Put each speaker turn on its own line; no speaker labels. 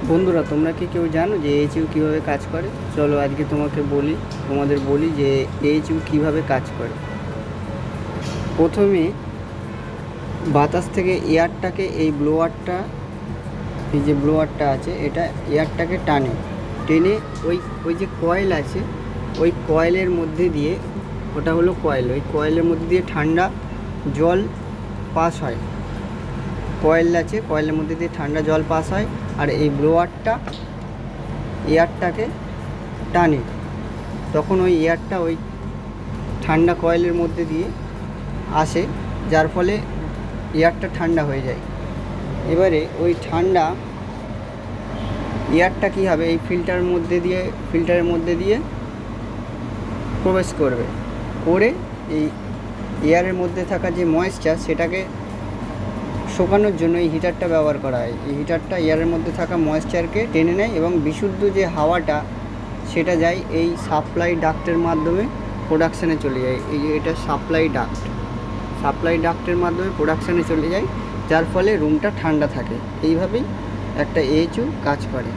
বন্ধুরা, তোমরা কি কেউ জানো যে এইচইউ কীভাবে কাজ করে? চলো আজকে তোমাদের বলি যে এইচইউ কীভাবে কাজ করে। প্রথমে বাতাস থেকে এয়ারটাকে এই যে ব্লোয়ারটা আছে, এটা এয়ারটাকে টেনে ওই যে কয়েল আছে, ওই কয়েলের মধ্যে দিয়ে, ওটা হলো কয়েল, ওই কয়েলের মধ্যে দিয়ে ঠান্ডা জল পাস হয়। কয়েল আছে, কয়েলের মধ্যে দিয়ে ঠান্ডা জল পাস হয়, আর এই ব্লোয়ারটা এয়ারটাকে টানে। তখন ওই এয়ারটা ওই ঠান্ডা কয়েলের মধ্যে দিয়ে আসে, যার ফলে এয়ারটা ঠান্ডা হয়ে যায়। এবারে ওই ঠান্ডা এয়ারটা কী হবে, এই ফিল্টারের মধ্যে দিয়ে প্রবেশ করে এই এয়ারের মধ্যে থাকা যে ময়েশ্চার, সেটাকে শোকানোর জন্য এই হিটারটা ব্যবহার করা হয়। এই হিটারটা এয়ারের মধ্যে থাকা ময়েশ্চারকে টেনে নেয় এবং বিশুদ্ধ যে হাওয়াটা, সেটা যায় এই সাপ্লাই ডাক্টের মাধ্যমে প্রোডাকশানে চলে যায়। এটা সাপ্লাই ডাক্টের মাধ্যমে প্রোডাকশানে চলে যায়, যার ফলে রুমটা ঠান্ডা থাকে। এইভাবেই একটা এইচইউ কাজ করে।